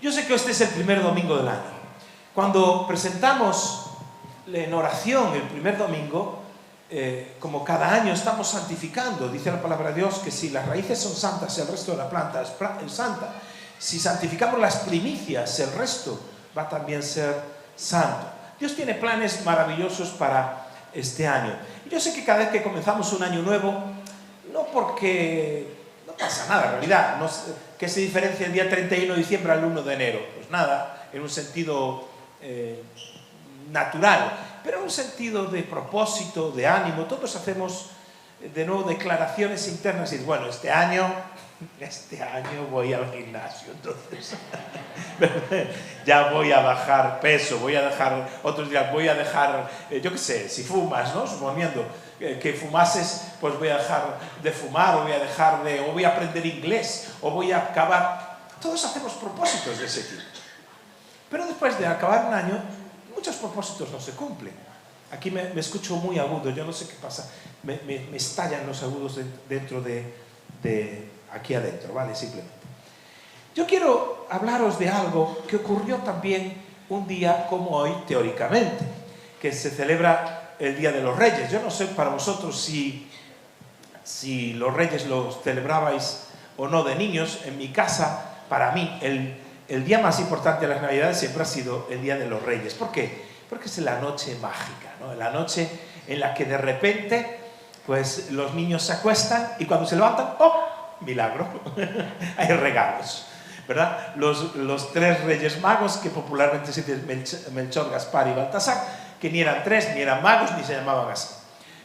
Yo sé que este es el primer domingo del año. Cuando presentamos en oración el primer domingo, como cada año estamos santificando, dice la palabra de Dios que si las raíces son santas, el resto de la planta es santa. Si santificamos las primicias, el resto va también a ser santo. Dios tiene planes maravillosos para este año. Y yo sé que cada vez que comenzamos un año nuevo, no porque no pasa nada en realidad, no sé, ¿qué se diferencia el día 31 de diciembre al 1 de enero? Pues nada, en un sentido natural, pero en un sentido de propósito, de ánimo. Todos hacemos de nuevo declaraciones internas y bueno, este año voy al gimnasio, entonces ya voy a bajar peso, voy a dejar, otros días voy a dejar, yo qué sé, si fumas, ¿no? Suponiendo que fumases, pues voy a dejar de fumar, o voy a aprender inglés, o voy a acabar. Todos hacemos propósitos de ese tipo. Pero después de acabar un año, muchos propósitos no se cumplen. Aquí me escucho muy agudo, yo no sé qué pasa, me estallan los agudos dentro de aquí adentro, ¿vale? Simplemente. Yo quiero hablaros de algo que ocurrió también un día como hoy, teóricamente, que se celebra el Día de los Reyes. Yo no sé para vosotros si los Reyes los celebrabais o no de niños. En mi casa, para mí, el día más importante de las Navidades siempre ha sido el Día de los Reyes. ¿Por qué? Porque es la noche mágica, ¿no? La noche en la que de repente pues, los niños se acuestan y cuando se levantan, ¡oh! Milagro, hay regalos, ¿verdad? Los tres Reyes Magos, que popularmente se dicen Melchor, Gaspar y Baltasar, que ni eran tres, ni eran magos, ni se llamaban así.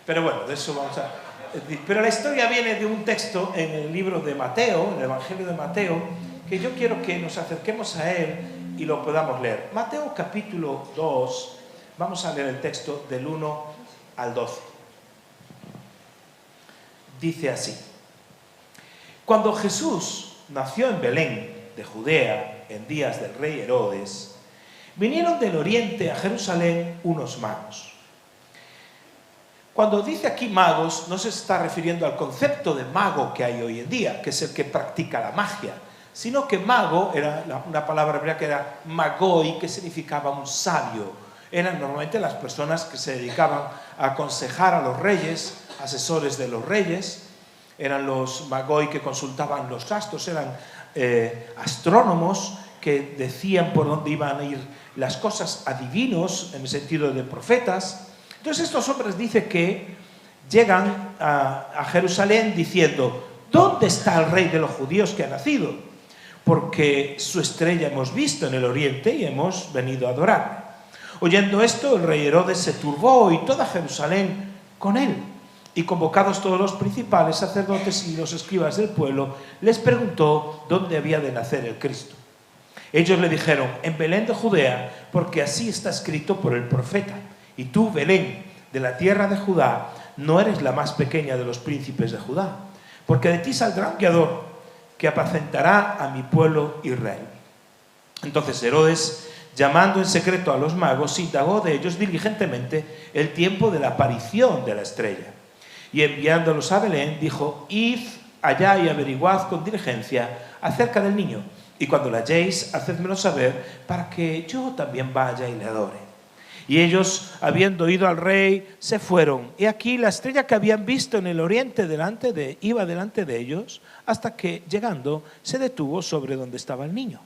Pero bueno, de eso vamos a decir. Pero la historia viene de un texto en el libro de Mateo, en el Evangelio de Mateo, que yo quiero que nos acerquemos a él y lo podamos leer. Mateo capítulo 2, vamos a leer el texto del 1 al 12. Dice así: Cuando Jesús nació en Belén de Judea, en días del rey Herodes, vinieron del oriente a Jerusalén unos magos. Cuando dice aquí magos, no se está refiriendo al concepto de mago que hay hoy en día, que es el que practica la magia, sino que mago era una palabra hebrea que era magoi, que significaba un sabio. Eran normalmente las personas que se dedicaban a aconsejar a los reyes, asesores de los reyes. Eran los magoi que consultaban los astros, eran astrónomos que decían por dónde iban a ir las cosas, adivinos en el sentido de profetas. Entonces estos hombres dicen que llegan a Jerusalén diciendo: ¿dónde está el rey de los judíos que ha nacido? Porque su estrella hemos visto en el oriente y hemos venido a adorarle. Oyendo esto, el rey Herodes se turbó y toda Jerusalén con él. Y convocados todos los principales sacerdotes y los escribas del pueblo, les preguntó dónde había de nacer el Cristo. Ellos le dijeron: en Belén de Judea, porque así está escrito por el profeta. Y tú, Belén, de la tierra de Judá, no eres la más pequeña de los príncipes de Judá, porque de ti saldrá un guiador que apacentará a mi pueblo Israel. Entonces Herodes, llamando en secreto a los magos, indagó de ellos diligentemente el tiempo de la aparición de la estrella. Y enviándolos a Belén, dijo: id allá y averiguad con diligencia acerca del niño, y cuando la halléis, hacedmelo saber, para que yo también vaya y le adore. Y ellos, habiendo ido al rey, se fueron. Y aquí la estrella que habían visto en el oriente iba delante de ellos, hasta que, llegando, se detuvo sobre donde estaba el niño.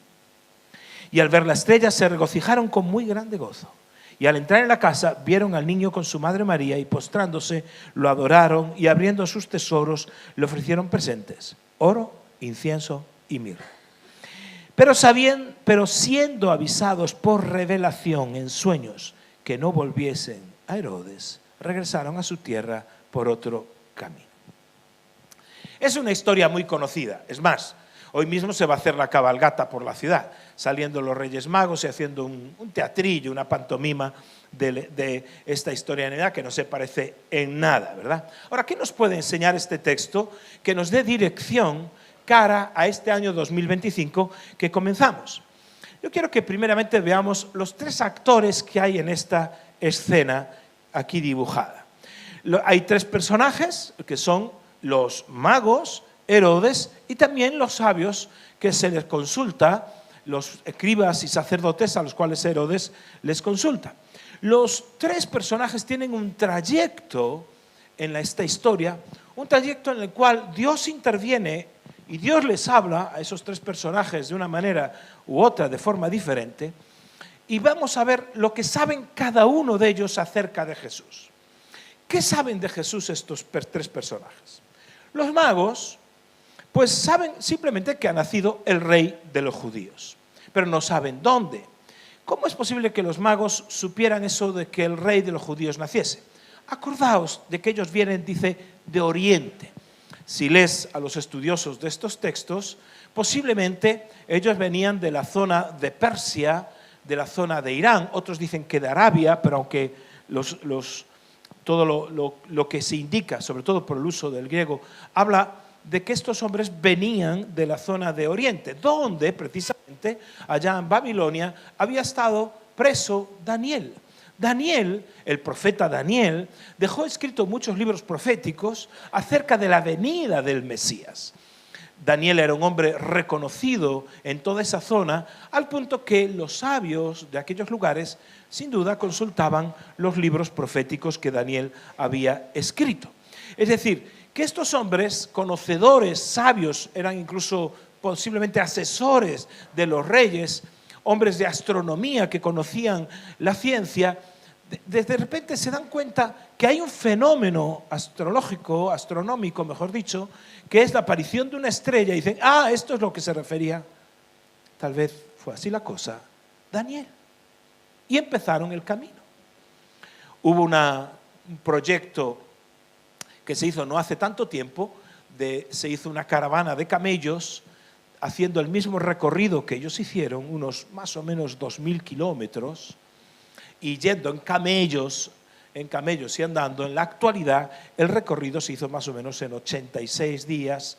Y al ver la estrella se regocijaron con muy grande gozo. Y al entrar en la casa, vieron al niño con su madre María, y postrándose, lo adoraron, y abriendo sus tesoros, le ofrecieron presentes: oro, incienso y mirra. Pero siendo avisados por revelación en sueños que no volviesen a Herodes, regresaron a su tierra por otro camino. Es una historia muy conocida. Es más, hoy mismo se va a hacer la cabalgata por la ciudad, saliendo los Reyes Magos y haciendo un teatrillo, una pantomima de esta historia de Navidad que no se parece en nada, ¿verdad? Ahora, ¿qué nos puede enseñar este texto que nos dé dirección cara a este año 2025 que comenzamos? Yo quiero que primeramente veamos los tres actores que hay en esta escena aquí dibujada. Hay tres personajes que son los magos, Herodes y también los sabios que se les consulta, los escribas y sacerdotes a los cuales Herodes les consulta. Los tres personajes tienen un trayecto en esta historia, un trayecto en el cual Dios interviene y Dios les habla a esos tres personajes de una manera u otra, de forma diferente, y vamos a ver lo que saben cada uno de ellos acerca de Jesús. ¿Qué saben de Jesús estos tres personajes? Los magos, pues saben simplemente que ha nacido el rey de los judíos, pero no saben dónde. ¿Cómo es posible que los magos supieran eso de que el rey de los judíos naciese? Acordaos de que ellos vienen, dice, de Oriente. Si lees a los estudiosos de estos textos, posiblemente ellos venían de la zona de Persia, de la zona de Irán, otros dicen que de Arabia, pero aunque todo lo que se indica, sobre todo por el uso del griego, habla de que estos hombres venían de la zona de Oriente, donde precisamente allá en Babilonia había estado preso Daniel. Daniel, el profeta Daniel, dejó escrito muchos libros proféticos acerca de la venida del Mesías. Daniel era un hombre reconocido en toda esa zona, al punto que los sabios de aquellos lugares, sin duda, consultaban los libros proféticos que Daniel había escrito. Es decir, que estos hombres, conocedores, sabios, eran incluso posiblemente asesores de los reyes, hombres de astronomía que conocían la ciencia, de repente se dan cuenta que hay un fenómeno astrológico, astronómico, mejor dicho, que es la aparición de una estrella, y dicen, esto es lo que se refería. Tal vez fue así la cosa, Daniel. Y empezaron el camino. Hubo un proyecto que se hizo no hace tanto tiempo, se hizo una caravana de camellos haciendo el mismo recorrido que ellos hicieron, unos más o menos 2000 kilómetros, y yendo en camellos y andando. En la actualidad el recorrido se hizo más o menos en 86 días,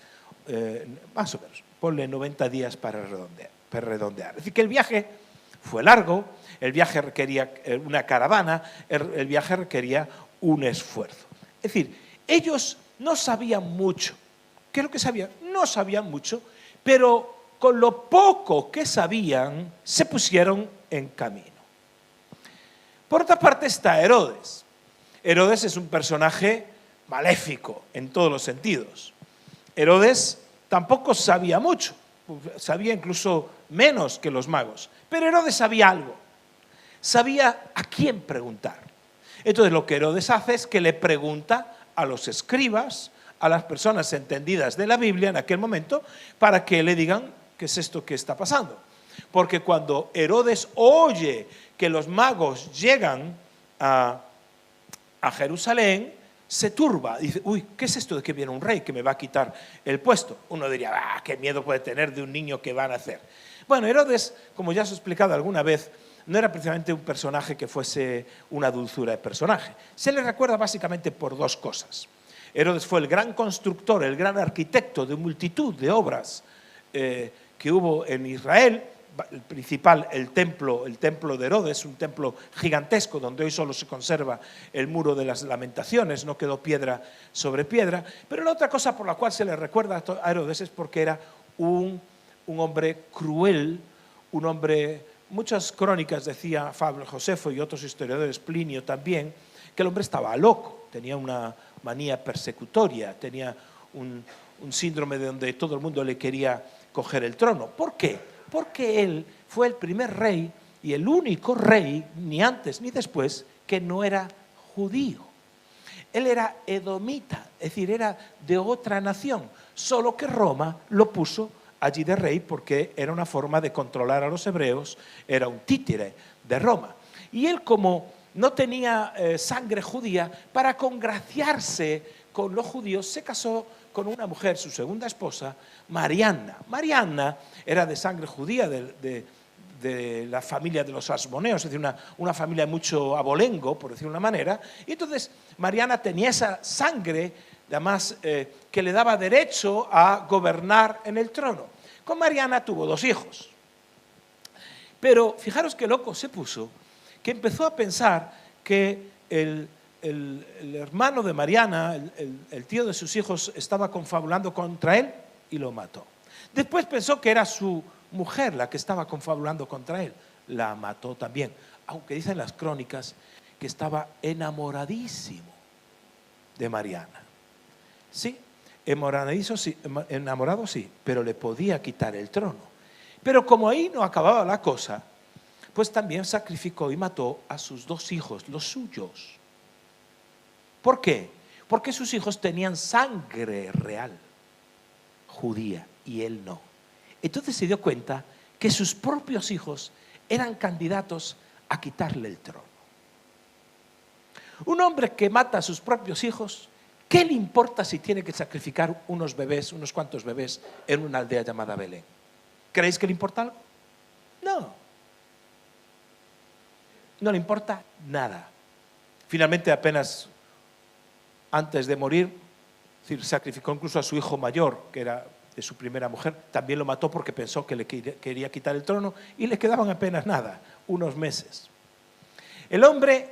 más o menos, ponle 90 días para redondear. Es decir, que el viaje fue largo, el viaje requería una caravana, el viaje requería un esfuerzo. Es decir, ellos no sabían mucho. ¿Qué es lo que sabían? No sabían mucho, pero con lo poco que sabían se pusieron en camino. Por otra parte está Herodes. Herodes es un personaje maléfico en todos los sentidos. Herodes tampoco sabía mucho, sabía incluso menos que los magos, pero Herodes sabía algo, sabía a quién preguntar. Entonces lo que Herodes hace es que le pregunta a los escribas, a las personas entendidas de la Biblia en aquel momento, para que le digan qué es esto que está pasando. Porque cuando Herodes oye que los magos llegan a Jerusalén, se turba, dice, uy, ¿qué es esto de que viene un rey que me va a quitar el puesto? Uno diría, qué miedo puede tener de un niño que va a nacer. Bueno, Herodes, como ya os he explicado alguna vez, no era precisamente un personaje que fuese una dulzura de personaje. Se le recuerda básicamente por dos cosas. Herodes fue el gran constructor, el gran arquitecto de multitud de obras que hubo en Israel. El principal, el templo de Herodes, un templo gigantesco donde hoy solo se conserva el muro de las lamentaciones, no quedó piedra sobre piedra. Pero la otra cosa por la cual se le recuerda a Herodes es porque era un hombre cruel, un hombre, muchas crónicas decía Fabio Josefo y otros historiadores, Plinio también, que el hombre estaba loco, tenía una manía persecutoria, tenía un síndrome de donde todo el mundo le quería coger el trono. ¿Por qué? Porque él fue el primer rey y el único rey, ni antes ni después, que no era judío. Él era edomita, es decir, era de otra nación, solo que Roma lo puso allí de rey porque era una forma de controlar a los hebreos, era un títere de Roma. Y él, como no tenía sangre judía, para congraciarse con los judíos, se casó con una mujer, su segunda esposa, Mariana. Mariana era de sangre judía, de la familia de los asmoneos, es decir, una familia mucho abolengo, por decir una manera. Y entonces Mariana tenía esa sangre, además, que le daba derecho a gobernar en el trono. Con Mariana tuvo 2 hijos. Pero fijaros qué loco se puso, que empezó a pensar que el hermano de Mariana, el tío de sus hijos, estaba confabulando contra él y lo mató. Después pensó que era su mujer la que estaba confabulando contra él. La mató también, aunque dicen las crónicas que estaba enamoradísimo de Mariana. Sí, enamorado sí, pero le podía quitar el trono. Pero como ahí no acababa la cosa, pues también sacrificó y mató a sus 2 hijos, los suyos. ¿Por qué? Porque sus hijos tenían sangre real, judía, y él no. Entonces se dio cuenta que sus propios hijos eran candidatos a quitarle el trono. Un hombre que mata a sus propios hijos, ¿qué le importa si tiene que sacrificar unos cuantos bebés en una aldea llamada Belén? ¿Creéis que le importa algo? No. No le importa nada. Finalmente, apenas antes de morir, sacrificó incluso a su hijo mayor, que era de su primera mujer. También lo mató porque pensó que le quería quitar el trono y le quedaban apenas nada, unos meses. El nombre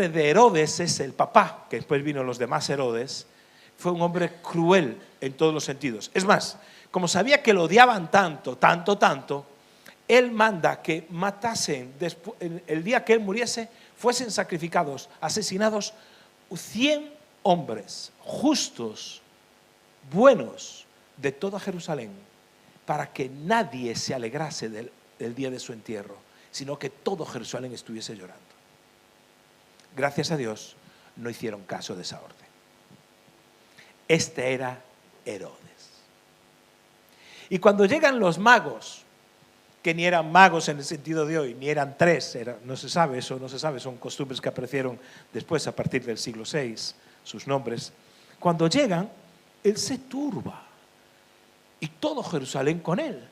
de Herodes es el papá, que después vino los demás Herodes. Fue un hombre cruel en todos los sentidos. Es más, como sabía que lo odiaban tanto, él manda que matasen, el día que él muriese, fuesen sacrificados, asesinados 100 hombres justos, buenos, de toda Jerusalén, para que nadie se alegrase del día de su entierro, sino que todo Jerusalén estuviese llorando. Gracias a Dios no hicieron caso de esa orden. Este era Herodes. Y cuando llegan los magos, que ni eran magos en el sentido de hoy, ni eran 3, no se sabe, son costumbres que aparecieron después a partir del siglo VI, sus nombres. Cuando llegan, él se turba y todo Jerusalén con él,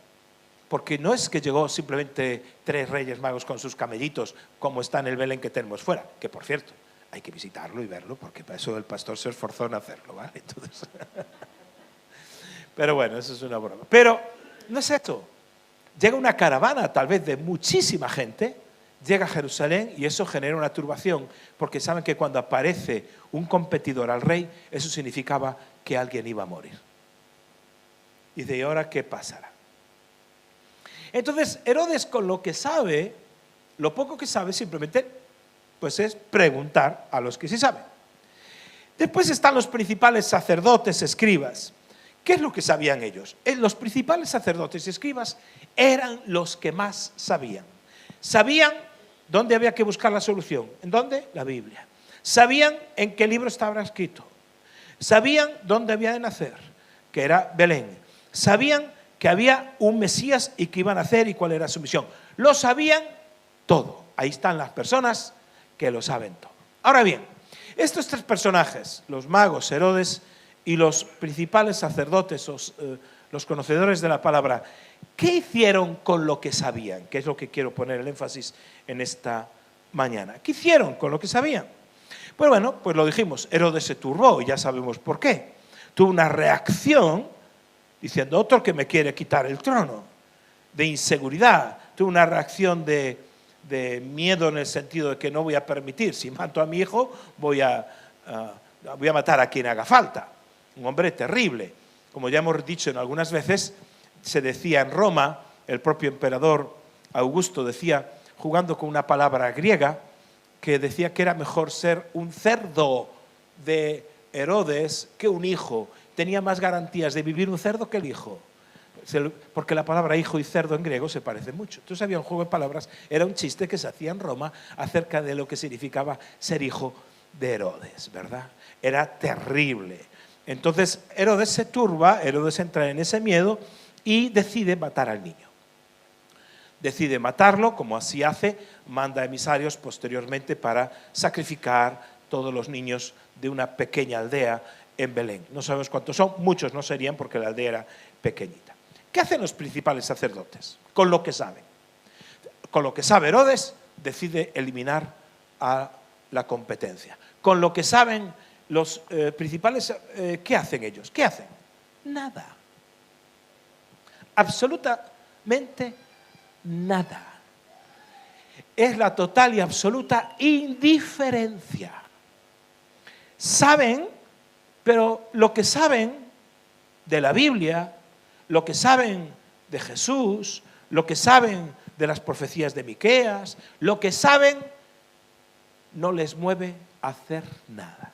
porque no es que llegó simplemente 3 reyes magos con sus camellitos, como está en el Belén que tenemos fuera, que por cierto, hay que visitarlo y verlo, porque para eso el pastor se esforzó en hacerlo, ¿vale? Entonces, pero bueno, eso es una broma. Pero no es esto. Llega una caravana, tal vez de muchísima gente, llega a Jerusalén y eso genera una turbación, porque saben que cuando aparece un competidor al rey, eso significaba que alguien iba a morir. Y de ahora, ¿qué pasará? Entonces, Herodes, con lo que sabe, lo poco que sabe, simplemente pues es preguntar a los que sí saben. Después están los principales sacerdotes, escribas. ¿Qué es lo que sabían ellos? Los principales sacerdotes y escribas eran los que más sabían. Sabían dónde había que buscar la solución. ¿En dónde? La Biblia. Sabían en qué libro estaba escrito. Sabían dónde había de nacer, que era Belén. Sabían que había un Mesías y que iban a nacer y cuál era su misión. Lo sabían todo. Ahí están las personas que lo saben todo. Ahora bien, estos 3 personajes, los magos, Herodes y los principales sacerdotes, los conocedores de la palabra, ¿qué hicieron con lo que sabían? Que es lo que quiero poner el énfasis en esta mañana. ¿Qué hicieron con lo que sabían? Pues bueno, pues lo dijimos, Herodes se turbó y ya sabemos por qué. Tuvo una reacción diciendo, otro que me quiere quitar el trono, de inseguridad. Tuvo una reacción de miedo en el sentido de que no voy a permitir, si mato a mi hijo, voy a matar a quien haga falta. Un hombre terrible. Como ya hemos dicho en algunas veces, se decía en Roma, el propio emperador Augusto decía, jugando con una palabra griega, que decía que era mejor ser un cerdo de Herodes que un hijo. Tenía más garantías de vivir un cerdo que el hijo. Porque la palabra hijo y cerdo en griego se parecen mucho. Entonces había un juego de palabras, era un chiste que se hacía en Roma acerca de lo que significaba ser hijo de Herodes, ¿verdad? Era terrible. Entonces Herodes se turba, Herodes entra en ese miedo y decide matar al niño. Decide matarlo, como así hace, manda emisarios posteriormente para sacrificar todos los niños de una pequeña aldea en Belén. No sabemos cuántos son, muchos no serían porque la aldea era pequeñita. ¿Qué hacen los principales sacerdotes con lo que saben? Con lo que sabe Herodes, decide eliminar a la competencia. Con lo que saben los principales, ¿qué hacen ellos? ¿Qué hacen? Nada. Absolutamente nada. Es la total y absoluta indiferencia. Saben, pero lo que saben de la Biblia, lo que saben de Jesús, lo que saben de las profecías de Miqueas, lo que saben, no les mueve a hacer nada.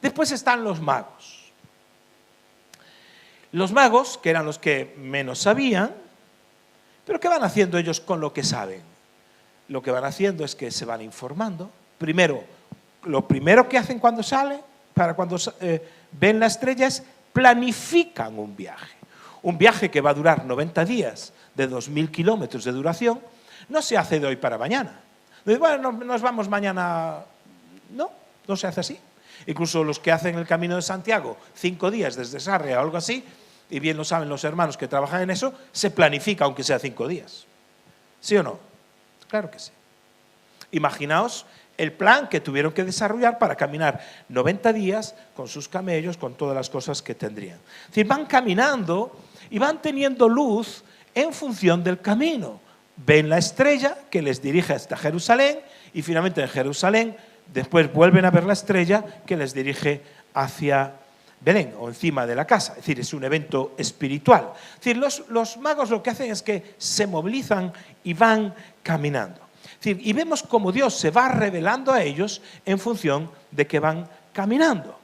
Después están los magos. Los magos, que eran los que menos sabían, pero ¿qué van haciendo ellos con lo que saben? Lo que van haciendo es que se van informando. Primero, lo primero que hacen cuando salen, cuando ven la estrella, es planifican un viaje. Un viaje que va a durar 90 días, de 2000 kilómetros de duración, no se hace de hoy para mañana. Bueno, nos vamos mañana. No, no se hace así. Incluso los que hacen el Camino de Santiago, 5 días desde Sarria o algo así, y bien lo saben los hermanos que trabajan en eso, se planifica aunque sea 5 días. ¿Sí o no? Claro que sí. Imaginaos el plan que tuvieron que desarrollar para caminar 90 días con sus camellos, con todas las cosas que tendrían. Es decir, van caminando y van teniendo luz en función del camino. Ven la estrella que les dirige hasta Jerusalén y finalmente en Jerusalén después vuelven a ver la estrella que les dirige hacia Belén o encima de la casa. Es decir, es un evento espiritual. Es decir, los magos lo que hacen es que se movilizan y van caminando. Es decir, y vemos cómo Dios se va revelando a ellos en función de que van caminando.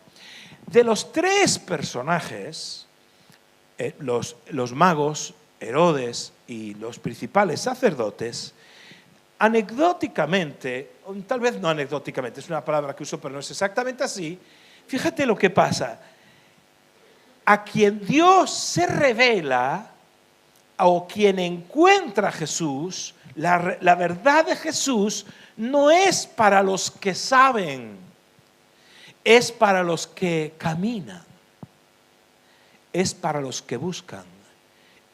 De los 3 personajes, los magos, Herodes y los principales sacerdotes, anecdóticamente, tal vez no anecdóticamente, es una palabra que uso pero no es exactamente así, fíjate lo que pasa. A quien Dios se revela o quien encuentra a Jesús, la verdad de Jesús no es para los que saben, es para los que caminan, es para los que buscan,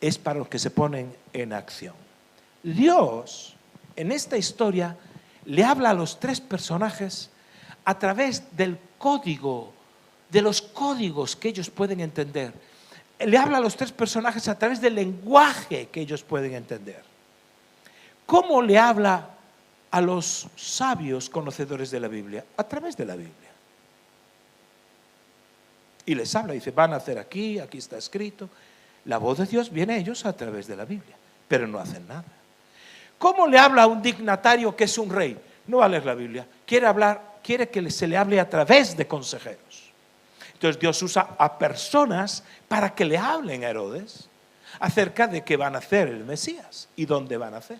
es para los que se ponen en acción. Dios, en esta historia, le habla a los 3 personajes a través del código, de los códigos que ellos pueden entender. Le habla a los 3 personajes a través del lenguaje que ellos pueden entender. ¿Cómo le habla a los sabios conocedores de la Biblia? A través de la Biblia. Y les habla, dice, van a hacer aquí, aquí está escrito. La voz de Dios viene a ellos a través de la Biblia, pero no hacen nada. ¿Cómo le habla a un dignatario que es un rey? No va a leer la Biblia, quiere que se le hable a través de consejeros. Entonces Dios usa a personas para que le hablen a Herodes acerca de qué van a hacer el Mesías y dónde van a hacer.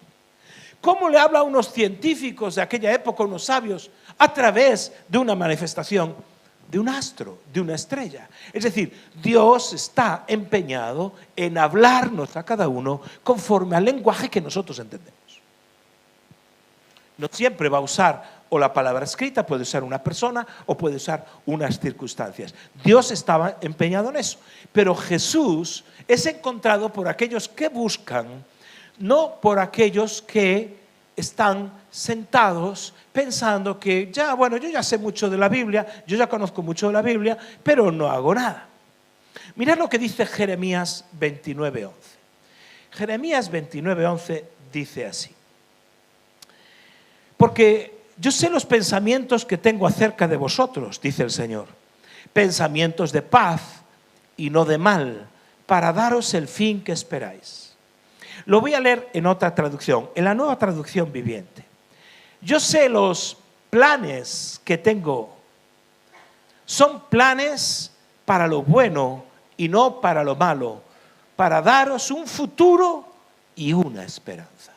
¿Cómo le habla a unos científicos de aquella época, unos sabios, a través de una manifestación de un astro, de una estrella? Es decir, Dios está empeñado en hablarnos a cada uno conforme al lenguaje que nosotros entendemos. No siempre va a usar o la palabra escrita, puede usar una persona o puede usar unas circunstancias. Dios estaba empeñado en eso. Pero Jesús es encontrado por aquellos que buscan, no por aquellos que están sentados pensando que yo ya sé mucho de la Biblia, yo ya conozco mucho de la Biblia, pero no hago nada. Mirad lo que dice Jeremías 29:11. Jeremías 29:11 dice así: porque yo sé los pensamientos que tengo acerca de vosotros, dice el Señor, pensamientos de paz y no de mal, para daros el fin que esperáis. Lo voy a leer en otra traducción, en la Nueva Traducción Viviente. Yo sé los planes que tengo, son planes para lo bueno y no para lo malo, para daros un futuro y una esperanza.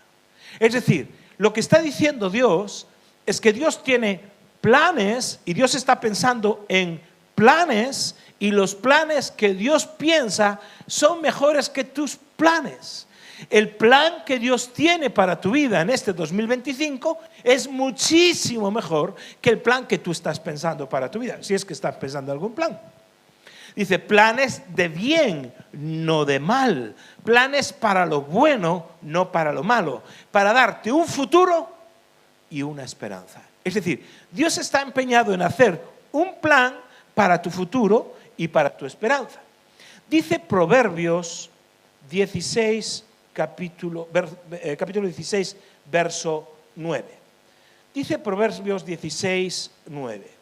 Es decir, lo que está diciendo Dios es que Dios tiene planes y Dios está pensando en planes, y los planes que Dios piensa son mejores que tus planes. El plan que Dios tiene para tu vida en este 2025 es muchísimo mejor que el plan que tú estás pensando para tu vida, si es que estás pensando en algún plan. Dice, planes de bien, no de mal. Planes para lo bueno, no para lo malo. Para darte un futuro y una esperanza. Es decir, Dios está empeñado en hacer un plan para tu futuro y para tu esperanza. Dice Proverbios 16, capítulo 16, verso 9. Dice Proverbios 16, 9.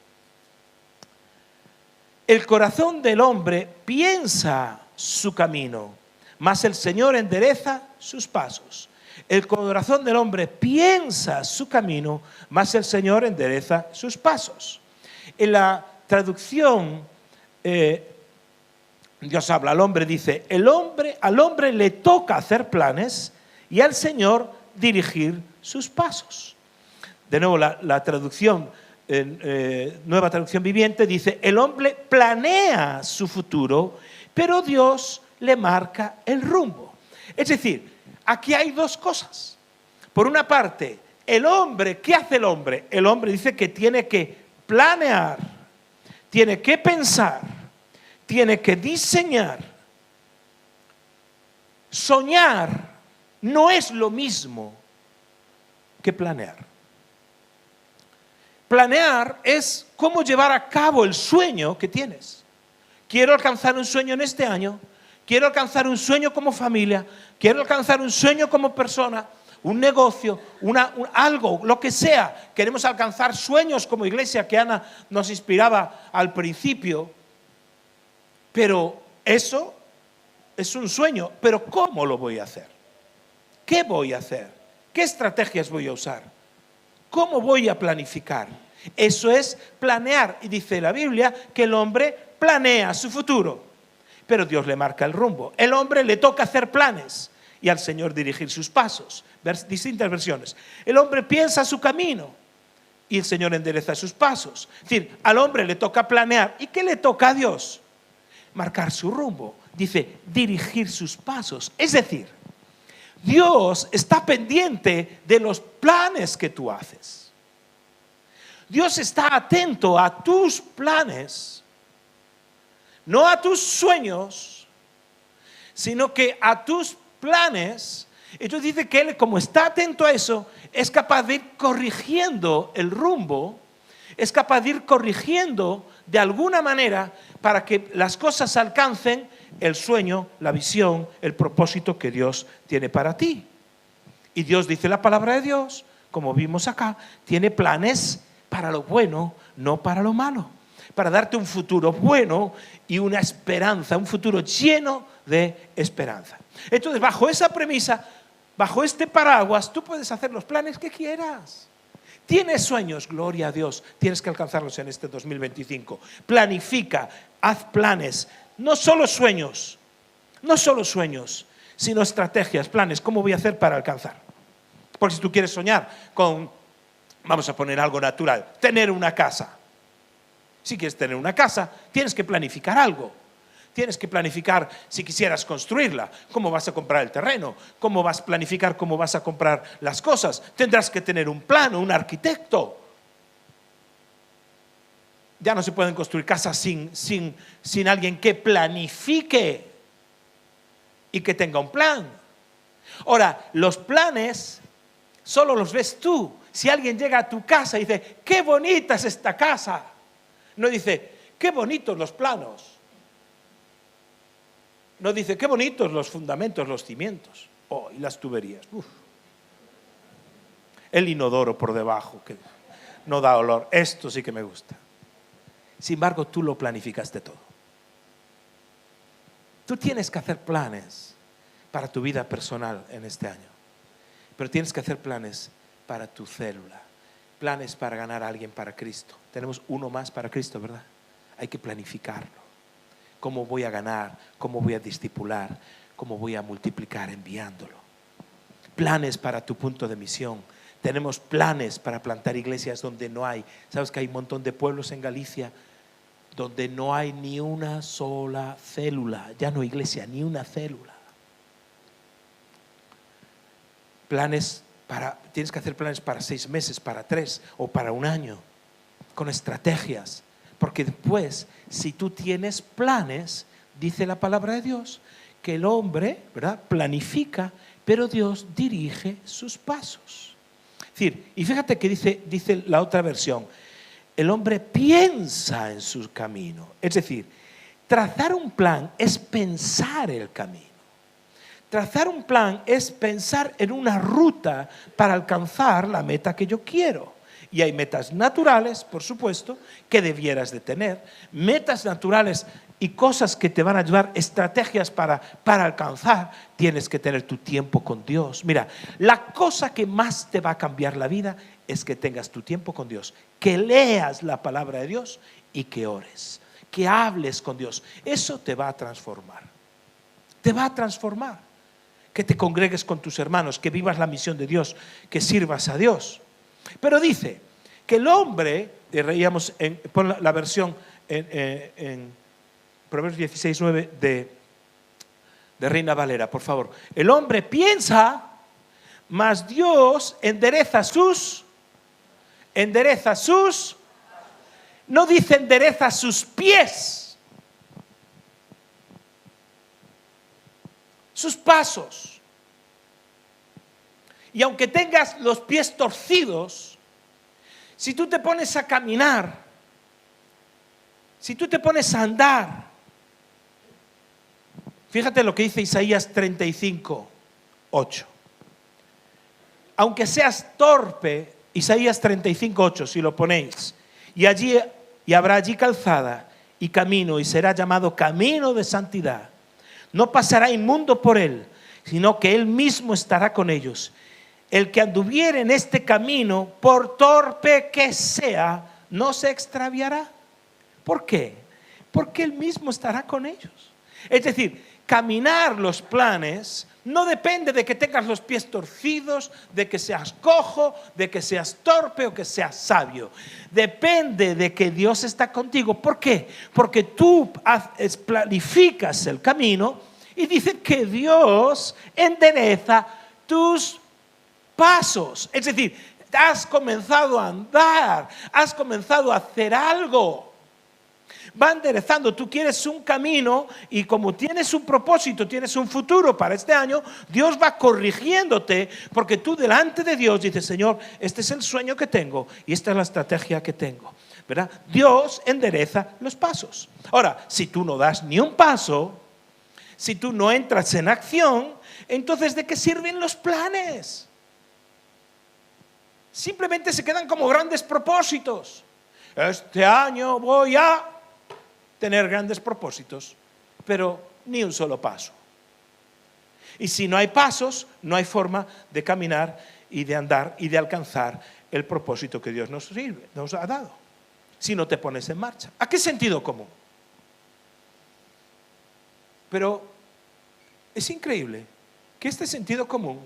El corazón del hombre piensa su camino, mas el Señor endereza sus pasos. El corazón del hombre piensa su camino, mas el Señor endereza sus pasos. En la traducción, Dios habla al hombre, dice, al hombre le toca hacer planes y al Señor dirigir sus pasos. De nuevo, la traducción, Nueva Traducción Viviente, dice, el hombre planea su futuro, pero Dios le marca el rumbo. Es decir, aquí hay dos cosas. Por una parte, el hombre, ¿qué hace el hombre? El hombre dice que tiene que planear, tiene que pensar, tiene que diseñar. Soñar no es lo mismo que planear. Planear es cómo llevar a cabo el sueño que tienes. Quiero alcanzar un sueño en este año, quiero alcanzar un sueño como familia, quiero alcanzar un sueño como persona, un negocio, algo, lo que sea. Queremos alcanzar sueños como iglesia, que Ana nos inspiraba al principio. Pero eso es un sueño. Pero ¿cómo lo voy a hacer? ¿Qué voy a hacer? ¿Qué estrategias voy a usar? ¿Cómo voy a planificar? Eso es planear. Y dice la Biblia que el hombre planea su futuro, pero Dios le marca el rumbo. El hombre le toca hacer planes y al Señor dirigir sus pasos. Distintas versiones. El hombre piensa su camino y el Señor endereza sus pasos. Es decir, al hombre le toca planear. ¿Y qué le toca a Dios? Marcar su rumbo. Dice, dirigir sus pasos. Es decir, Dios está pendiente de los planes que tú haces. Dios está atento a tus planes, no a tus sueños, sino que a tus planes. Entonces dice que Él, como está atento a eso, es capaz de ir corrigiendo el rumbo, es capaz de ir corrigiendo de alguna manera para que las cosas alcancen el sueño, la visión, el propósito que Dios tiene para ti. Y Dios, dice la palabra de Dios, como vimos acá, tiene planes para lo bueno, no para lo malo. Para darte un futuro bueno y una esperanza, un futuro lleno de esperanza. Entonces, bajo esa premisa, bajo este paraguas, tú puedes hacer los planes que quieras. ¿Tienes sueños? Gloria a Dios. Tienes que alcanzarlos en este 2025. Planifica, haz planes. No solo sueños, sino estrategias, planes. ¿Cómo voy a hacer para alcanzar? Porque si tú quieres soñar con, vamos a poner algo natural, tener una casa. Si quieres tener una casa, tienes que planificar algo. Tienes que planificar si quisieras construirla, cómo vas a comprar el terreno, cómo vas a planificar cómo vas a comprar las cosas. Tendrás que tener un plano, un arquitecto. Ya no se pueden construir casas sin alguien que planifique y que tenga un plan. Ahora, los planes solo los ves tú. Si alguien llega a tu casa y dice, qué bonita es esta casa, no dice, qué bonitos los planos. No dice, qué bonitos los fundamentos, los cimientos. Oh, y las tuberías. Uf. El inodoro por debajo, que no da olor. Esto sí que me gusta. Sin embargo, tú lo planificaste todo. Tú tienes que hacer planes para tu vida personal en este año. Pero tienes que hacer planes para tu célula. Planes para ganar a alguien para Cristo. Tenemos uno más para Cristo, ¿verdad? Hay que planificarlo. ¿Cómo voy a ganar? ¿Cómo voy a discipular? ¿Cómo voy a multiplicar enviándolo? Planes para tu punto de misión. Tenemos planes para plantar iglesias donde no hay. ¿Sabes que hay un montón de pueblos en Galicia donde no hay ni una sola célula? Ya no hay iglesia, ni una célula. Tienes que hacer planes para 6 meses, para 3 o para un año, con estrategias. Porque después, si tú tienes planes, dice la palabra de Dios, que el hombre, ¿verdad?, planifica, pero Dios dirige sus pasos. Es decir, y fíjate que dice la otra versión, el hombre piensa en su camino. Es decir, trazar un plan es pensar el camino. Trazar un plan es pensar en una ruta para alcanzar la meta que yo quiero. Y hay metas naturales, por supuesto, que debieras de tener. Metas naturales y cosas que te van a ayudar, estrategias para alcanzar, tienes que tener tu tiempo con Dios. Mira, la cosa que más te va a cambiar la vida es que tengas tu tiempo con Dios, que leas la palabra de Dios y que ores, que hables con Dios. Eso te va a transformar. Te va a transformar. Que te congregues con tus hermanos, que vivas la misión de Dios, que sirvas a Dios. Pero dice que el hombre, pon la versión en Proverbios 16:9 de Reina Valera, por favor. El hombre piensa, mas Dios endereza sus, no dice endereza sus pies, sus pasos. Y aunque tengas los pies torcidos, si tú te pones a caminar, si tú te pones a andar, fíjate lo que dice Isaías 35:8. Aunque seas torpe, Isaías 35:8, si lo ponéis, y habrá allí calzada y camino, y será llamado camino de santidad. No pasará inmundo por él, sino que él mismo estará con ellos. El que anduviere en este camino, por torpe que sea, no se extraviará. ¿Por qué? Porque él mismo estará con ellos. Es decir, caminar los planes no depende de que tengas los pies torcidos, de que seas cojo, de que seas torpe o que seas sabio. Depende de que Dios está contigo. ¿Por qué? Porque tú planificas el camino y dice que Dios endereza tus pasos. Es decir, has comenzado a andar, has comenzado a hacer algo. Va enderezando, tú quieres un camino y como tienes un propósito, tienes un futuro para este año, Dios va corrigiéndote porque tú delante de Dios dices, Señor, este es el sueño que tengo y esta es la estrategia que tengo, ¿verdad? Dios endereza los pasos. Ahora, si tú no das ni un paso, si tú no entras en acción, entonces ¿de qué sirven los planes? Simplemente se quedan como grandes propósitos. Este año voy a tener grandes propósitos, pero ni un solo paso. Y si no hay pasos, no hay forma de caminar y de andar y de alcanzar el propósito que Dios nos ha dado. Si no te pones en marcha. ¿A qué sentido común? Pero es increíble que este sentido común,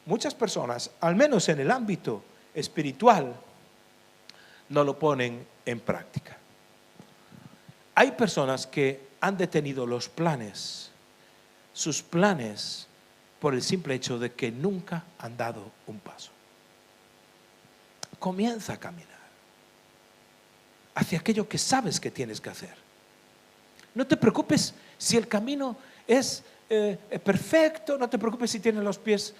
muchas personas, al menos en el ámbito espiritual, no lo ponen en práctica. Hay personas que han detenido los planes, sus planes, por el simple hecho de que nunca han dado un paso. Comienza a caminar hacia aquello que sabes que tienes que hacer. No te preocupes si el camino es perfecto, no te preocupes si tienes los pies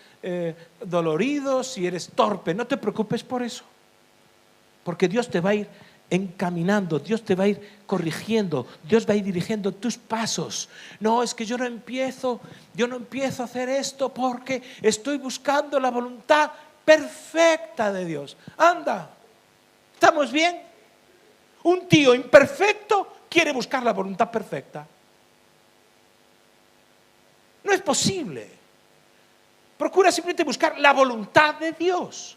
doloridos, si eres torpe, no te preocupes por eso. Porque Dios te va a ir encaminando, Dios te va a ir corrigiendo, Dios va a ir dirigiendo tus pasos. No, es que yo no empiezo a hacer esto porque estoy buscando la voluntad perfecta de Dios. Anda, ¿estamos bien? Un tío imperfecto quiere buscar la voluntad perfecta. No es posible. Procura simplemente buscar la voluntad de Dios.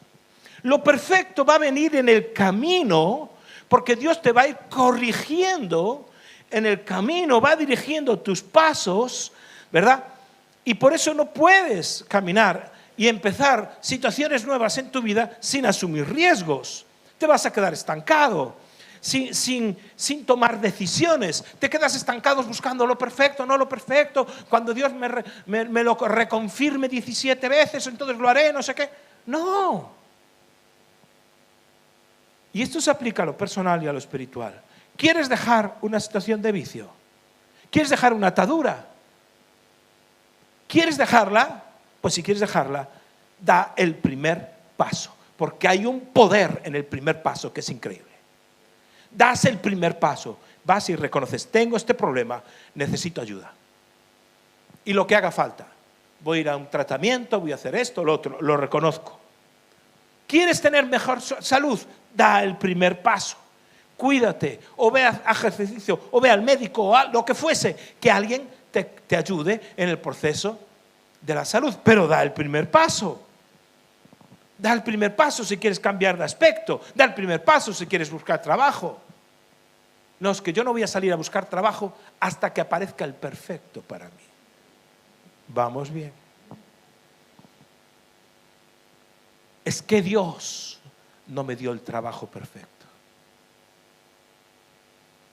Lo perfecto va a venir en el camino, porque Dios te va a ir corrigiendo en el camino, va dirigiendo tus pasos, ¿verdad? Y por eso no puedes caminar y empezar situaciones nuevas en tu vida sin asumir riesgos. Te vas a quedar estancado, sin tomar decisiones. Te quedas estancado buscando lo perfecto, no lo perfecto. Cuando Dios me lo reconfirme 17 veces, entonces lo haré, no sé qué. No. Y esto se aplica a lo personal y a lo espiritual. ¿Quieres dejar una situación de vicio? ¿Quieres dejar una atadura? ¿Quieres dejarla? Pues si quieres dejarla, da el primer paso. Porque hay un poder en el primer paso que es increíble. Das el primer paso. Vas y reconoces, tengo este problema, necesito ayuda. Y lo que haga falta. Voy a ir a un tratamiento, voy a hacer esto, lo otro, lo reconozco. ¿Quieres tener mejor salud? Da el primer paso. cuídate, o ve a ejercicio, o ve al médico, o a lo que fuese, que alguien te ayude en el proceso de la salud. Pero da el primer paso. Da el primer paso si quieres cambiar de aspecto. Da el primer paso si quieres buscar trabajo. No, es que yo no voy a salir a buscar trabajo hasta que aparezca el perfecto para mí. Vamos bien. Es que Dios no me dio el trabajo perfecto.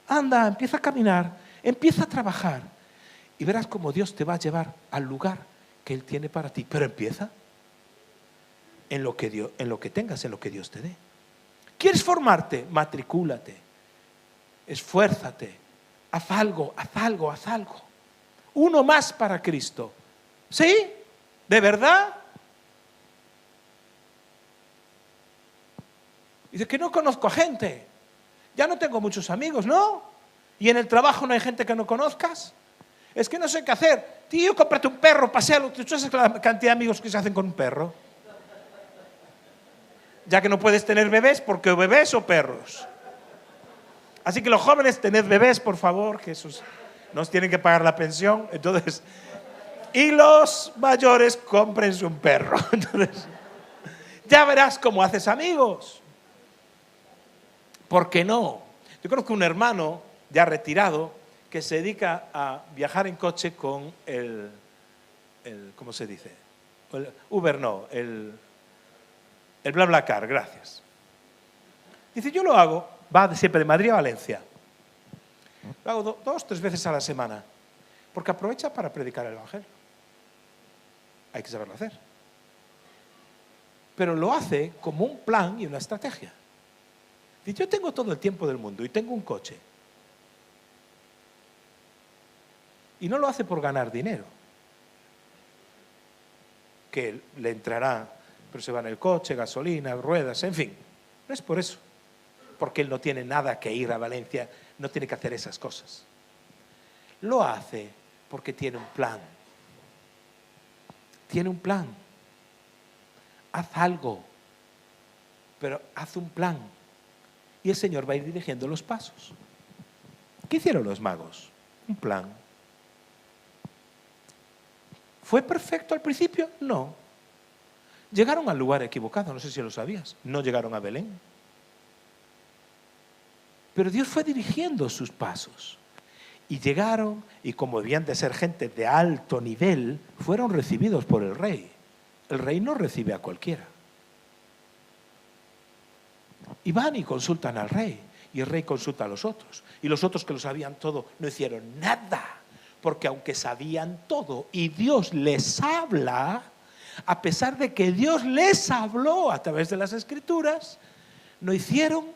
Anda, empieza a caminar, empieza a trabajar y verás cómo Dios te va a llevar al lugar que Él tiene para ti. Pero empieza en lo que tengas, en lo que Dios te dé. ¿Quieres formarte? Matricúlate, esfuérzate, haz algo. Uno más para Cristo. ¿Sí? ¿De verdad? Dice que no conozco a gente. Ya no tengo muchos amigos, ¿no? ¿Y en el trabajo no hay gente que no conozcas? Es que no sé qué hacer. Tío, cómprate un perro, paséalo. ¿Tú sabes la cantidad de amigos que se hacen con un perro? Ya que no puedes tener bebés, porque o bebés o perros. Así que los jóvenes, tened bebés, por favor, que esos nos tienen que pagar la pensión. Entonces, y los mayores, cómprense un perro. Entonces, ya verás cómo haces amigos. ¿Por qué no? Yo conozco un hermano ya retirado que se dedica a viajar en coche con el ¿cómo se dice? El Uber no, el BlaBlaCar, gracias. Dice, yo lo hago, va siempre de Madrid a Valencia. Lo hago 2 o 3 veces a la semana, porque aprovecha para predicar el Evangelio. Hay que saberlo hacer. Pero lo hace como un plan y una estrategia. Dice, yo tengo todo el tiempo del mundo y tengo un coche. Y no lo hace por ganar dinero, que le entrará, pero se va en el coche, gasolina, ruedas, en fin. No es por eso, porque él no tiene nada que ir a Valencia, no tiene que hacer esas cosas. Lo hace porque tiene un plan. Tiene un plan. Haz algo, pero haz un plan. Y el Señor va a ir dirigiendo los pasos. ¿Qué hicieron los magos? Un plan. ¿Fue perfecto al principio? No. Llegaron al lugar equivocado, no sé si lo sabías. No llegaron a Belén. Pero Dios fue dirigiendo sus pasos. Y llegaron, y como debían de ser gente de alto nivel, fueron recibidos por el rey. El rey no recibe a cualquiera. Y van y consultan al rey. Y el rey consulta a los otros. Y los otros que lo sabían todo no hicieron nada. Porque aunque sabían todo y Dios les habla, a pesar de que Dios les habló a través de las Escrituras, no hicieron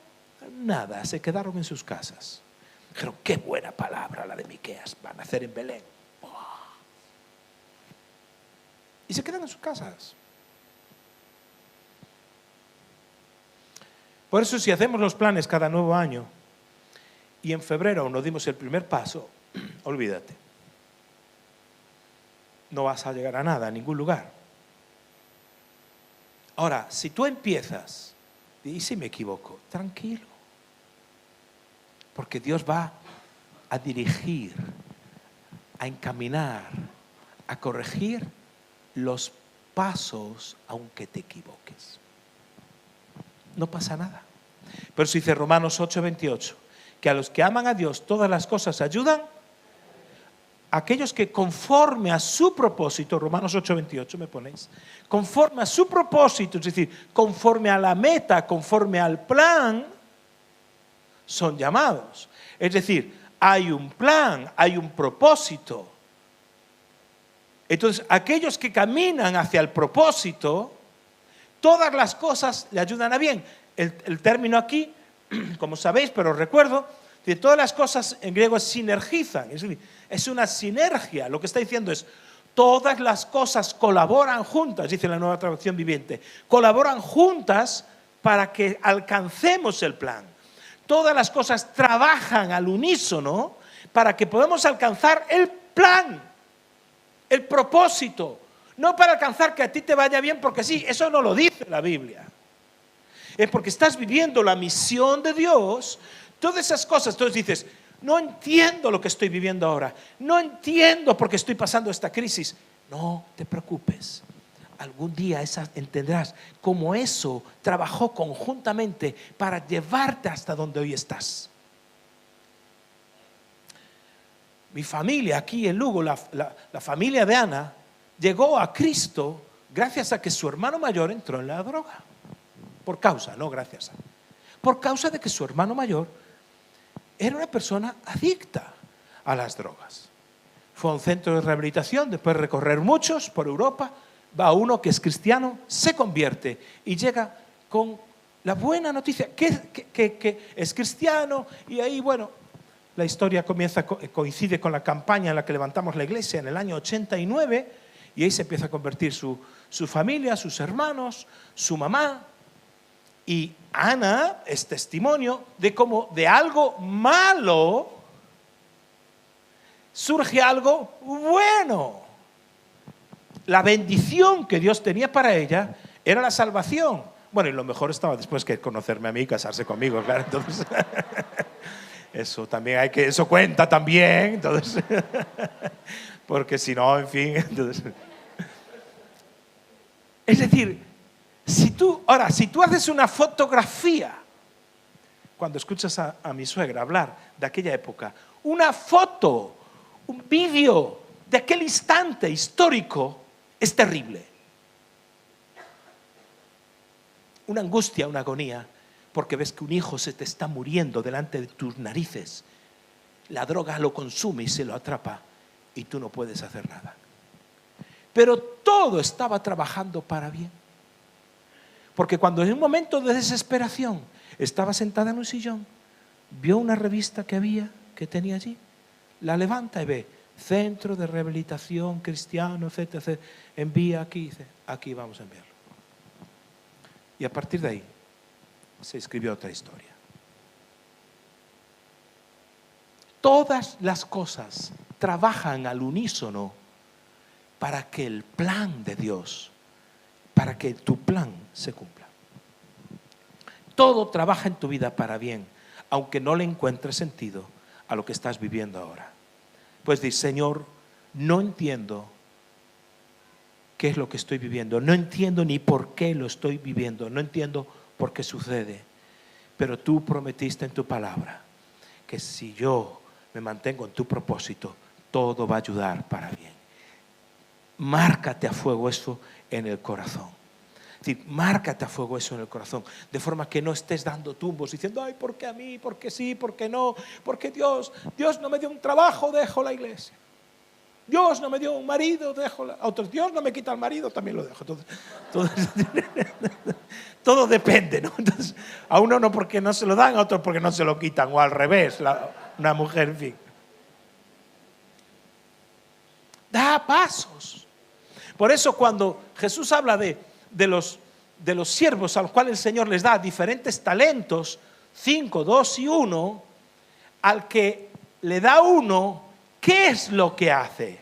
nada, se quedaron en sus casas. Dijeron, qué buena palabra la de Miqueas, van a nacer en Belén. Y se quedan en sus casas. Por eso si hacemos los planes cada nuevo año y en febrero aún no dimos el primer paso, olvídate. No vas a llegar a nada, a ningún lugar. Ahora, si tú empiezas, y si me equivoco, tranquilo. Porque Dios va a dirigir, a encaminar, a corregir los pasos aunque te equivoques. No pasa nada. Por eso dice Romanos 8:28, que a los que aman a Dios todas las cosas ayudan. Aquellos que conforme a su propósito, Romanos 8:28 me ponéis, conforme a su propósito, es decir, conforme a la meta, conforme al plan, son llamados. Es decir, hay un plan, hay un propósito. Entonces, aquellos que caminan hacia el propósito, todas las cosas le ayudan a bien. El término aquí, como sabéis, pero os recuerdo, de todas las cosas en griego es sinergizan, es una sinergia. Lo que está diciendo es, todas las cosas colaboran juntas, dice la Nueva Traducción Viviente, colaboran juntas para que alcancemos el plan. Todas las cosas trabajan al unísono para que podamos alcanzar el plan, el propósito. No para alcanzar que a ti te vaya bien, porque sí, eso no lo dice la Biblia. Es porque estás viviendo la misión de Dios. todas esas cosas. Entonces dices, no entiendo lo que estoy viviendo ahora, no entiendo por qué estoy pasando esta crisis. No te preocupes, algún día entenderás cómo eso trabajó conjuntamente para llevarte hasta donde hoy estás. Mi familia aquí en Lugo, la familia de Ana, llegó a Cristo gracias a que su hermano mayor entró en la droga. Por causa de que su hermano mayor era una persona adicta a las drogas. Fue a un centro de rehabilitación, después de recorrer muchos por Europa, va uno que es cristiano, se convierte y llega con la buena noticia que es cristiano. Y ahí, bueno, la historia coincide con la campaña en la que levantamos la iglesia en el año 89, y ahí se empieza a convertir su familia, sus hermanos, su mamá. Y Ana es testimonio de cómo de algo malo surge algo bueno. La bendición que Dios tenía para ella era la salvación. Bueno, y lo mejor estaba después que conocerme a mí y casarse conmigo, claro. Entonces, eso también eso cuenta también. Entonces, porque si no, en fin. Entonces, es decir, si tú haces una fotografía, cuando escuchas a mi suegra hablar de aquella época, una foto, un vídeo de aquel instante histórico, es terrible. Una angustia, una agonía, porque ves que un hijo se te está muriendo delante de tus narices. La droga lo consume y se lo atrapa y tú no puedes hacer nada. Pero todo estaba trabajando para bien. Porque cuando en un momento de desesperación estaba sentada en un sillón, vio una revista que tenía allí, la levanta y ve Centro de Rehabilitación Cristiano, etc. Envía aquí, dice, aquí vamos a enviarlo. Y a partir de ahí se escribió otra historia. Todas las cosas trabajan al unísono para que el plan de Dios, para que tu plan se cumpla. Todo trabaja en tu vida para bien, aunque no le encuentres sentido a lo que estás viviendo ahora. Pues di, Señor, no entiendo qué es lo que estoy viviendo, no entiendo ni por qué lo estoy viviendo, no entiendo por qué sucede, pero tú prometiste en tu palabra que si yo me mantengo en tu propósito, todo va a ayudar para bien. Márcate a fuego eso en el corazón. Es decir, márcate a fuego eso en el corazón, de forma que no estés dando tumbos diciendo, ay, ¿por qué a mí? ¿Por qué sí? ¿Por qué no? Porque Dios no me dio un trabajo, dejo la iglesia. Dios no me dio un marido, dejo a otros. Dios no me quita el marido, también lo dejo. Todo depende, ¿no? Entonces, a uno no porque no se lo dan, a otro porque no se lo quitan, o al revés, una mujer, en fin. Da pasos. Por eso cuando Jesús habla de los siervos a los cuales el Señor les da diferentes talentos, 5, 2 y 1, al que le da uno, ¿qué es lo que hace?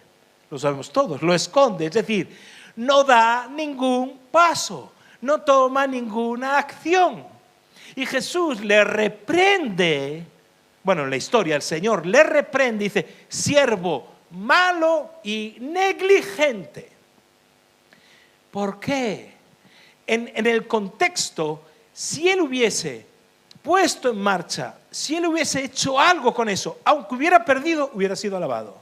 Lo sabemos todos, lo esconde, es decir, no da ningún paso, no toma ninguna acción. Y Jesús le reprende, bueno, en la historia el Señor le reprende y dice, siervo malo y negligente. ¿Por qué? En el contexto, si él hubiese puesto en marcha, si él hubiese hecho algo con eso, aunque hubiera perdido, hubiera sido alabado.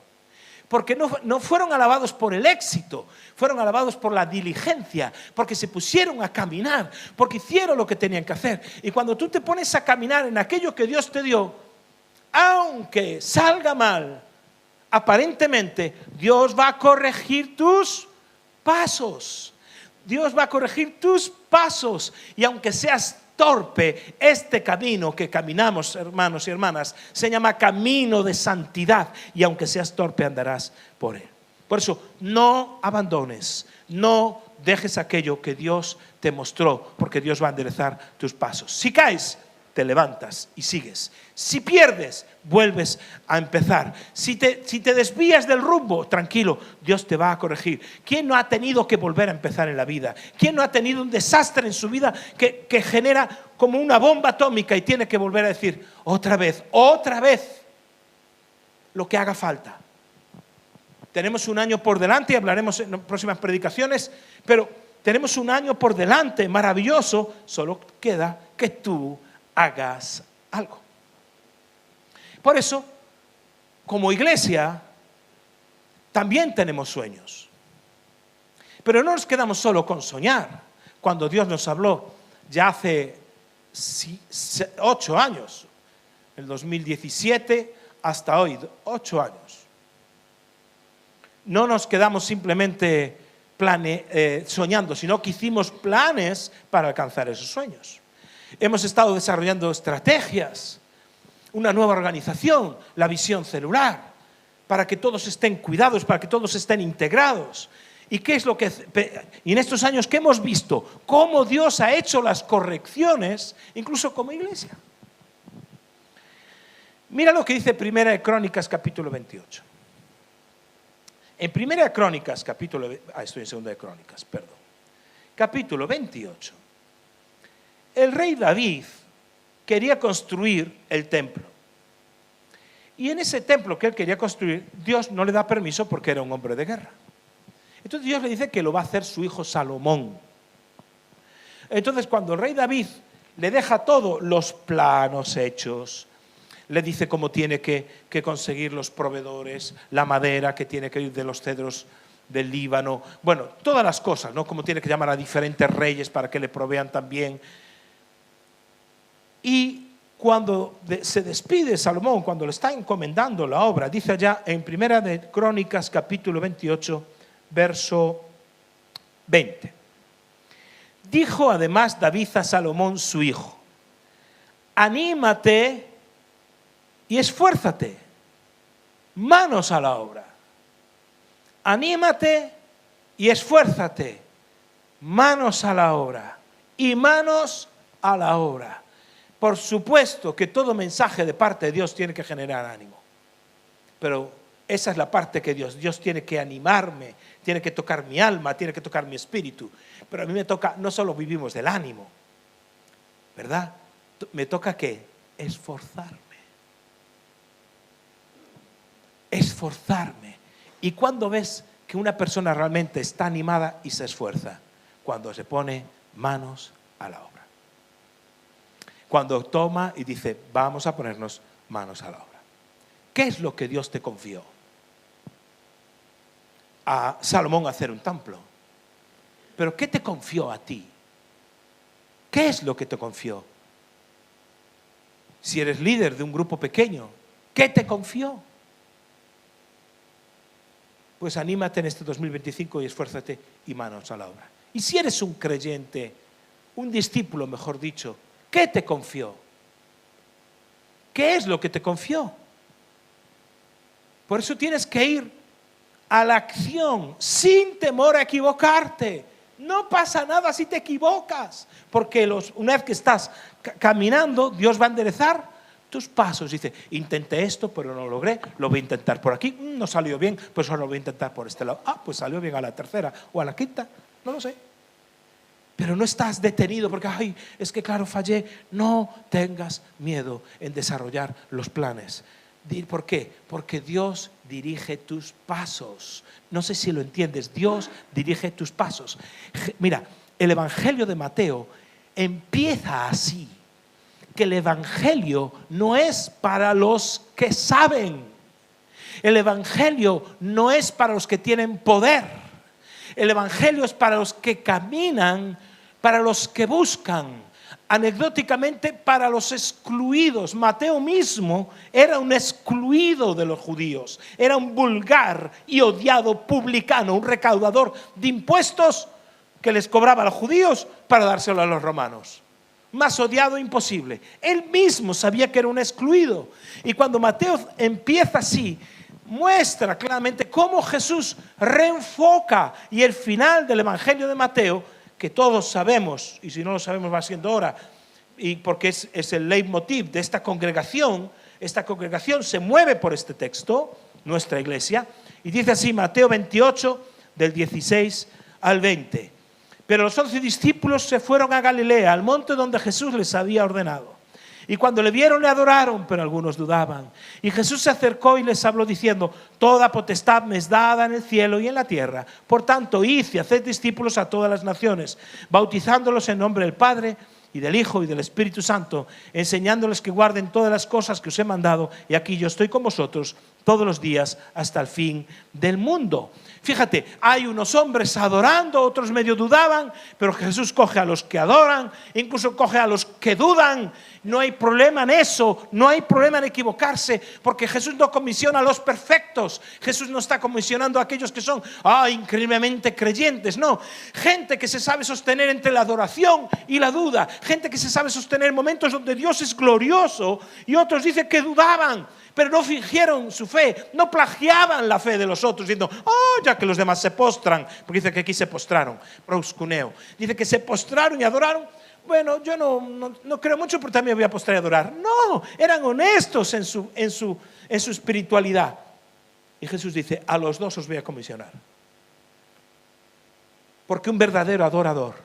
Porque no fueron alabados por el éxito, fueron alabados por la diligencia, porque se pusieron a caminar, porque hicieron lo que tenían que hacer. Y cuando tú te pones a caminar en aquello que Dios te dio, aunque salga mal, aparentemente Dios va a corregir tus pasos. Dios va a corregir tus pasos. Y aunque seas torpe, este camino que caminamos, hermanos y hermanas, se llama camino de santidad. Y aunque seas torpe, andarás por él. Por eso, no abandones, no dejes aquello que Dios te mostró, porque Dios va a enderezar tus pasos. Si caes, te levantas y sigues. Si pierdes, vuelves a empezar. Si te desvías del rumbo, tranquilo, Dios te va a corregir. ¿Quién no ha tenido que volver a empezar en la vida? ¿Quién no ha tenido un desastre en su vida que genera como una bomba atómica y tiene que volver a decir otra vez, lo que haga falta. Tenemos un año por delante y hablaremos en próximas predicaciones, pero tenemos un año por delante maravilloso, solo queda que tú hagas algo. Por eso, como iglesia, también tenemos sueños. Pero no nos quedamos solo con soñar. Cuando Dios nos habló ya hace 8 años, el 2017 hasta hoy, 8 años. No nos quedamos simplemente soñando, sino que hicimos planes para alcanzar esos sueños. Hemos estado desarrollando estrategias, una nueva organización, la visión celular, para que todos estén cuidados, para que todos estén integrados. ¿Y qué es lo que? Y en estos años, ¿qué hemos visto? Cómo Dios ha hecho las correcciones, incluso como iglesia. Mira lo que dice Primera de Crónicas, capítulo 28. En Primera de Crónicas, estoy en Segunda de Crónicas, perdón. Capítulo 28. El rey David quería construir el templo. Y en ese templo que él quería construir, Dios no le da permiso porque era un hombre de guerra. Entonces Dios le dice que lo va a hacer su hijo Salomón. Entonces cuando el rey David le deja todos los planos hechos, le dice cómo tiene que conseguir los proveedores, la madera que tiene que ir de los cedros del Líbano, bueno, todas las cosas, ¿no? Cómo tiene que llamar a diferentes reyes para que le provean también. Y cuando se despide Salomón, cuando le está encomendando la obra, dice allá en Primera de Crónicas, capítulo 28, verso 20. Dijo además David a Salomón su hijo: anímate y esfuérzate, manos a la obra. Anímate y esfuérzate, manos a la obra. Y manos a la obra. Por supuesto que todo mensaje de parte de Dios tiene que generar ánimo. Pero esa es la parte que Dios tiene que animarme, tiene que tocar mi alma, tiene que tocar mi espíritu. Pero a mí me toca, no solo vivimos del ánimo, ¿verdad? Me toca ¿qué? Esforzarme. Esforzarme. ¿Y cuándo ves que una persona realmente está animada y se esfuerza? Cuando se pone manos a la obra. Cuando toma y dice, vamos a ponernos manos a la obra. ¿Qué es lo que Dios te confió? A Salomón hacer un templo. ¿Pero qué te confió a ti? ¿Qué es lo que te confió? Si eres líder de un grupo pequeño, ¿qué te confió? Pues anímate en este 2025 y esfuérzate y manos a la obra. Y si eres un creyente, un discípulo, mejor dicho, ¿qué te confió? ¿Qué es lo que te confió? Por eso tienes que ir a la acción sin temor a equivocarte. No pasa nada si te equivocas, porque una vez que estás caminando, Dios va a enderezar tus pasos. Dice, intenté esto, pero no lo logré, lo voy a intentar por aquí, no salió bien, pues ahora lo voy a intentar por este lado. Pues salió bien a la tercera o a la quinta, no lo sé. Pero no estás detenido porque, es que claro, fallé. No tengas miedo en desarrollar los planes. ¿Por qué? Porque Dios dirige tus pasos. No sé si lo entiendes, Dios dirige tus pasos. Mira, el Evangelio de Mateo empieza así, que el Evangelio no es para los que saben. El Evangelio no es para los que tienen poder. El Evangelio es para los que caminan, para los que buscan. Anecdóticamente, para los excluidos. Mateo mismo era un excluido de los judíos. Era un vulgar y odiado publicano, un recaudador de impuestos que les cobraba a los judíos para dárselo a los romanos. Más odiado imposible. Él mismo sabía que era un excluido. Y cuando Mateo empieza así, muestra claramente cómo Jesús reenfoca. Y el final del Evangelio de Mateo, que todos sabemos, y si no lo sabemos va siendo hora, y porque es el leitmotiv de esta congregación se mueve por este texto, nuestra iglesia, y dice así Mateo 28, del 16 al 20. Pero los 11 discípulos se fueron a Galilea, al monte donde Jesús les había ordenado. Y cuando le vieron, le adoraron, pero algunos dudaban. Y Jesús se acercó y les habló diciendo: toda potestad me es dada en el cielo y en la tierra. Por tanto, id y haced discípulos a todas las naciones, bautizándolos en nombre del Padre, y del Hijo, y del Espíritu Santo, enseñándoles que guarden todas las cosas que os he mandado. Y aquí yo estoy con vosotros todos los días hasta el fin del mundo. Fíjate, hay unos hombres adorando, otros medio dudaban, pero Jesús coge a los que adoran, incluso coge a los que dudan. No hay problema en eso, no hay problema en equivocarse, porque Jesús no comisiona a los perfectos. Jesús no está comisionando a aquellos que son increíblemente creyentes, no. Gente que se sabe sostener entre la adoración y la duda, gente que se sabe sostener en momentos donde Dios es glorioso, y otros dicen que dudaban, pero no fingieron su fe, no plagiaban la fe de los otros, diciendo: ya que los demás se postran, porque dice que aquí se postraron, proscuneo, dice que se postraron y adoraron. Bueno, yo no creo mucho, pero también voy a postrar y adorar. No, eran honestos en su espiritualidad. Y Jesús dice: a los dos os voy a comisionar. Porque un verdadero adorador,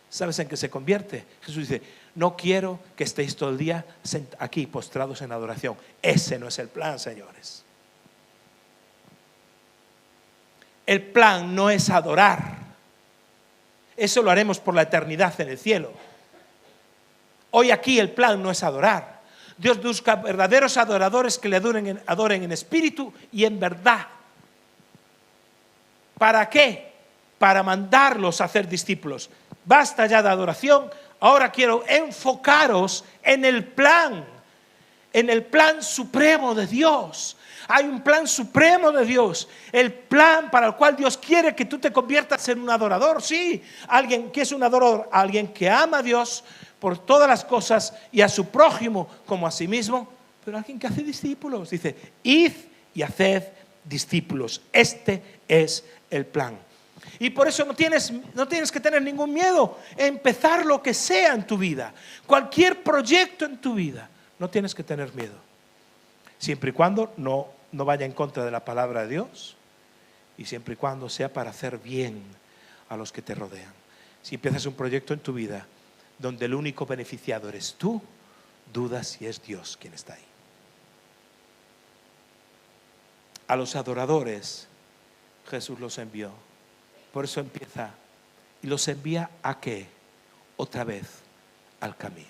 ¿sabes en qué se convierte? Jesús dice: no quiero que estéis todo el día aquí postrados en adoración. Ese no es el plan, señores. El plan no es adorar. Eso lo haremos por la eternidad en el cielo. Hoy aquí el plan no es adorar. Dios busca verdaderos adoradores que le adoren en espíritu y en verdad. ¿Para qué? Para mandarlos a hacer discípulos. Basta ya de adoración. Ahora quiero enfocaros en el plan supremo de Dios. Hay un plan supremo de Dios, el plan para el cual Dios quiere que tú te conviertas en un adorador. Sí, alguien que es un adorador, alguien que ama a Dios por todas las cosas y a su prójimo como a sí mismo, pero alguien que hace discípulos. Dice: id y haced discípulos. Este es el plan. Y por eso no tienes que tener ningún miedo a empezar lo que sea en tu vida. Cualquier proyecto en tu vida, no tienes que tener miedo. Siempre y cuando no vaya en contra de la palabra de Dios, y siempre y cuando sea para hacer bien a los que te rodean. Si empiezas un proyecto en tu vida donde el único beneficiado eres tú, dudas si es Dios quien está ahí. A los adoradores Jesús los envió. Por eso empieza, y los envía ¿a qué? Otra vez al camino.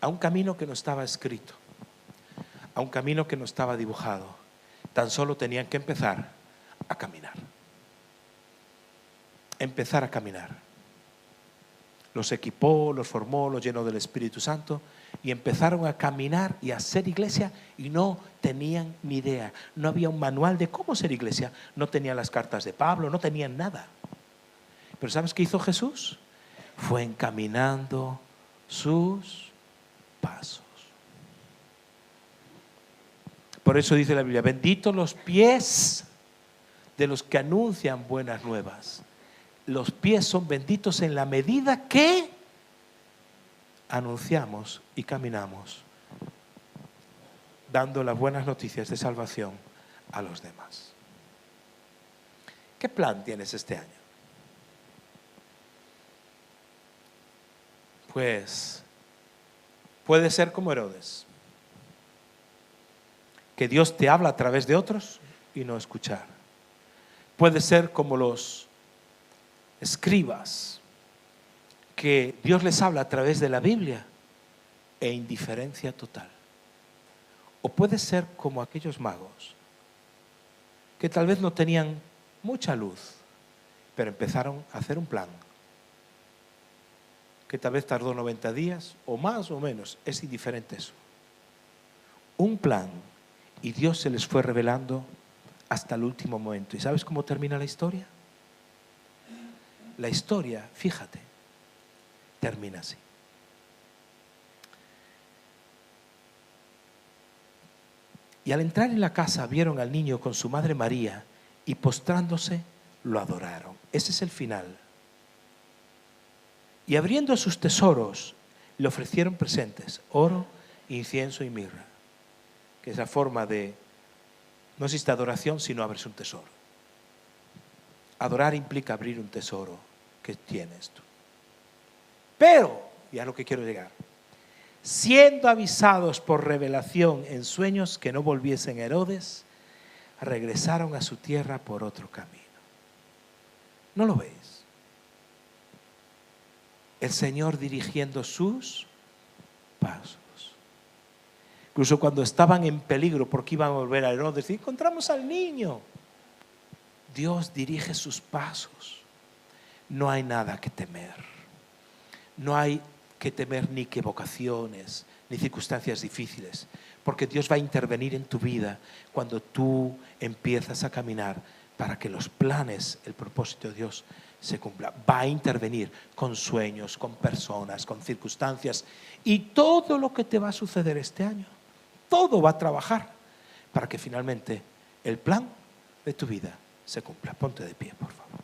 A un camino que no estaba escrito, a un camino que no estaba dibujado. Tan solo tenían que empezar a caminar. Empezar a caminar. Los equipó, los formó, los llenó del Espíritu Santo y empezaron a caminar y a ser iglesia, y no tenían ni idea. No había un manual de cómo ser iglesia, no tenían las cartas de Pablo, no tenían nada. Pero ¿sabes qué hizo Jesús? Fue encaminando sus pasos. Por eso dice la Biblia: benditos los pies de los que anuncian buenas nuevas. Los pies son benditos en la medida que anunciamos y caminamos dando las buenas noticias de salvación a los demás. ¿Qué plan tienes este año? Pues puede ser como Herodes, que Dios te habla a través de otros y no escuchar. Puede ser como los escribas, que Dios les habla a través de la Biblia e indiferencia total. O puede ser como aquellos magos, que tal vez no tenían mucha luz, pero empezaron a hacer un plan, que tal vez tardó 90 días, o más o menos, es indiferente eso. Un plan, y Dios se les fue revelando hasta el último momento. ¿Y sabes cómo termina la historia? La historia, fíjate, termina así. Y al entrar en la casa vieron al niño con su madre María, y postrándose lo adoraron. Ese es el final. Y abriendo sus tesoros le ofrecieron presentes: oro, incienso y mirra. Que es la forma de, no existe adoración si no abres un tesoro. Adorar implica abrir un tesoro que tienes tú. Pero, y a lo que quiero llegar, siendo avisados por revelación en sueños que no volviesen a Herodes, regresaron a su tierra por otro camino. ¿No lo veis? El Señor dirigiendo sus pasos. Incluso cuando estaban en peligro porque iban a volver a Herodes, y encontramos al niño. Dios dirige sus pasos. No hay nada que temer. No hay que temer ni equivocaciones, ni circunstancias difíciles, porque Dios va a intervenir en tu vida cuando tú empiezas a caminar para que los planes, el propósito de Dios se cumpla. Va a intervenir con sueños, con personas, con circunstancias, y todo lo que te va a suceder este año, todo va a trabajar para que finalmente el plan de tu vida se cumpla. Ponte de pie, por favor.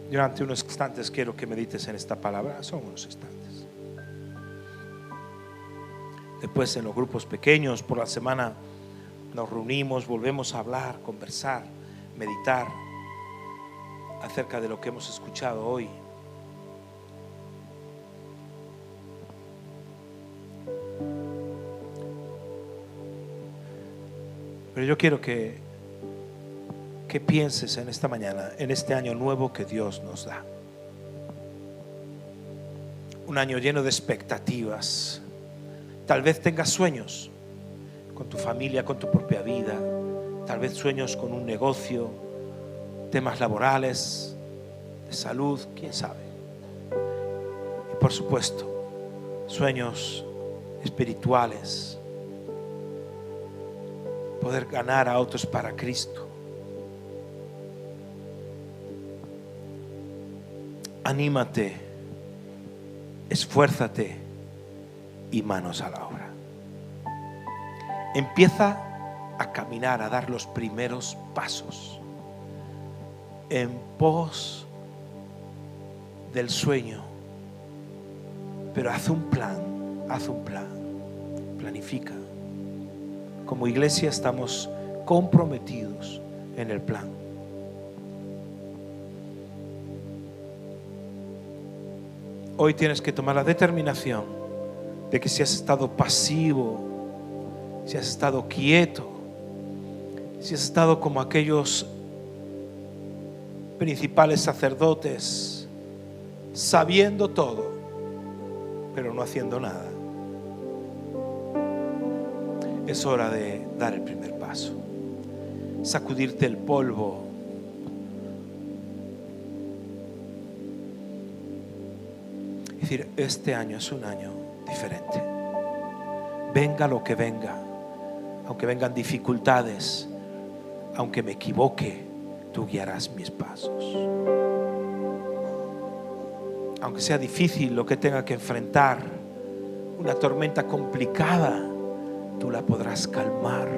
Durante unos instantes quiero que medites en esta palabra. Son unos instantes. Después en los grupos pequeños por la semana nos reunimos, volvemos a hablar, conversar, meditar acerca de lo que hemos escuchado hoy. Pero yo quiero que pienses en esta mañana, en este año nuevo que Dios nos da. Un año lleno de expectativas. Tal vez tengas sueños con tu familia, con tu propia vida. Tal vez sueños con un negocio, temas laborales, de salud, quién sabe. Y por supuesto, sueños espirituales. Poder ganar a otros para Cristo. Anímate, esfuérzate y manos a la obra. Empieza a caminar, a dar los primeros pasos en pos del sueño. Pero haz un plan, planifica. Como iglesia estamos comprometidos en el plan. Hoy tienes que tomar la determinación de que si has estado pasivo, si has estado quieto, si has estado como aquellos principales sacerdotes, sabiendo todo, pero no haciendo nada, es hora de dar el primer paso, sacudirte el polvo. Es decir, este año es un año diferente. Venga lo que venga, aunque vengan dificultades, aunque me equivoque, tú guiarás mis pasos. Aunque sea difícil lo que tenga que enfrentar, una tormenta complicada, tú la podrás calmar.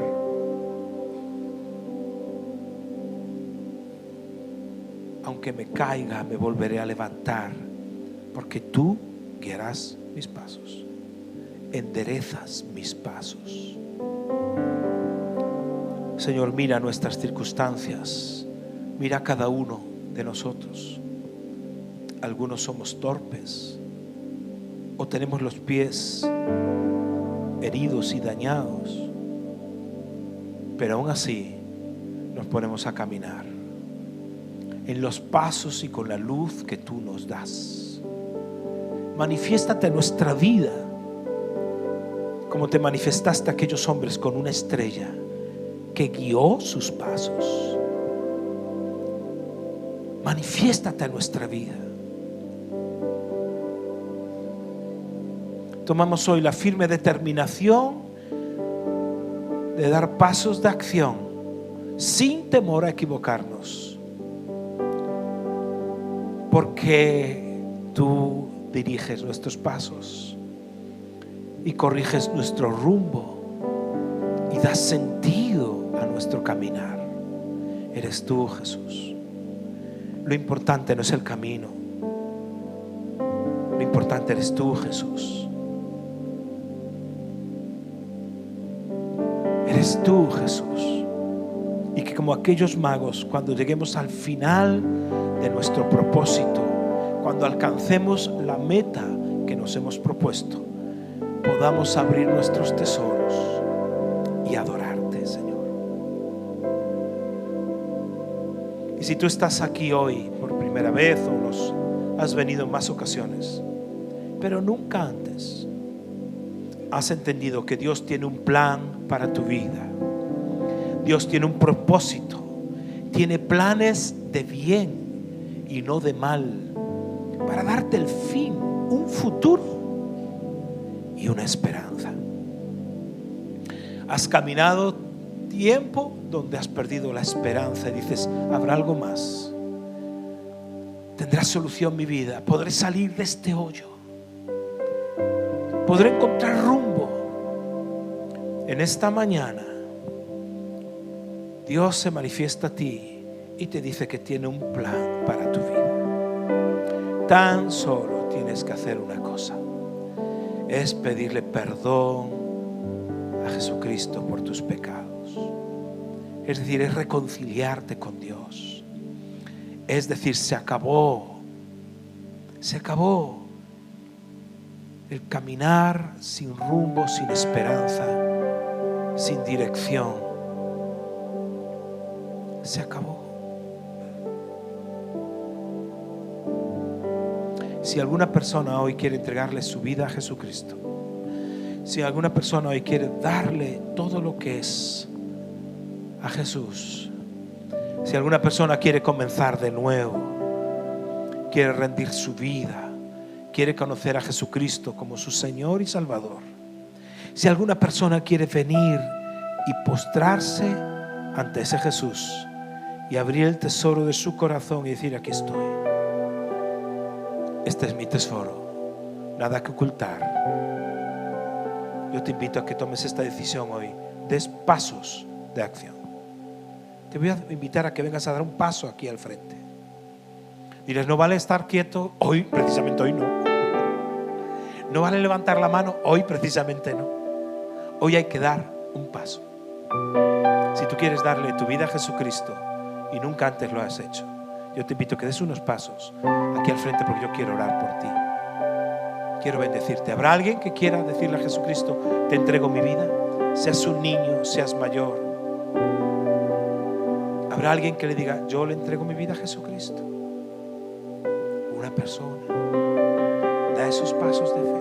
Aunque me caiga, me volveré a levantar, porque tú guiarás mis pasos, enderezas mis pasos. Señor, mira nuestras circunstancias, mira a cada uno de nosotros. Algunos somos torpes o tenemos los pies heridos y dañados, pero aún así nos ponemos a caminar en los pasos y con la luz que tú nos das. Manifiéstate en nuestra vida como te manifestaste a aquellos hombres con una estrella que guió sus pasos. Manifiéstate en nuestra vida. Tomamos hoy la firme determinación de dar pasos de acción sin temor a equivocarnos, porque tú diriges nuestros pasos y corriges nuestro rumbo y das sentido a nuestro caminar. Eres tú, Jesús. Lo importante no es el camino, lo importante eres tú, Jesús. Eres tú, Jesús. Y que como aquellos magos, cuando lleguemos al final de nuestro propósito, cuando alcancemos la meta que nos hemos propuesto, podamos abrir nuestros tesoros y adorarte, Señor. Y si tú estás aquí hoy por primera vez o nos has venido en más ocasiones, pero nunca antes has entendido que Dios tiene un plan para tu vida, Dios tiene un propósito, tiene planes de bien y no de mal, para darte el fin, un futuro y una esperanza. Has caminado tiempo donde has perdido la esperanza y dices: ¿habrá algo más? ¿Tendrá solución mi vida? ¿Podré salir de este hoyo? ¿Podré encontrar rumbo? En esta mañana Dios se manifiesta a ti y te dice que tiene un plan para tu vida. Tan solo tienes que hacer una cosa: es pedirle perdón a Jesucristo por tus pecados. Es decir, es reconciliarte con Dios. Es decir, se acabó el caminar sin rumbo, sin esperanza, sin dirección. Se acabó. Si alguna persona hoy quiere entregarle su vida a Jesucristo, si alguna persona hoy quiere darle todo lo que es a Jesús, si alguna persona quiere comenzar de nuevo, quiere rendir su vida, quiere conocer a Jesucristo como su Señor y Salvador, si alguna persona quiere venir y postrarse ante ese Jesús y abrir el tesoro de su corazón y decir: aquí estoy, este es mi tesoro, nada que ocultar, yo te invito a que tomes esta decisión hoy, des pasos de acción. Te voy a invitar a que vengas a dar un paso aquí al frente. Diles: no vale estar quieto hoy, precisamente hoy no. No vale levantar la mano hoy, precisamente no. Hoy hay que dar un paso. Si tú quieres darle tu vida a Jesucristo y nunca antes lo has hecho, yo te invito a que des unos pasos aquí al frente, porque yo quiero orar por ti. Quiero bendecirte. ¿Habrá alguien que quiera decirle a Jesucristo: te entrego mi vida? Seas un niño, seas mayor. ¿Habrá alguien que le diga: yo le entrego mi vida a Jesucristo? Una persona. Da esos pasos de fe.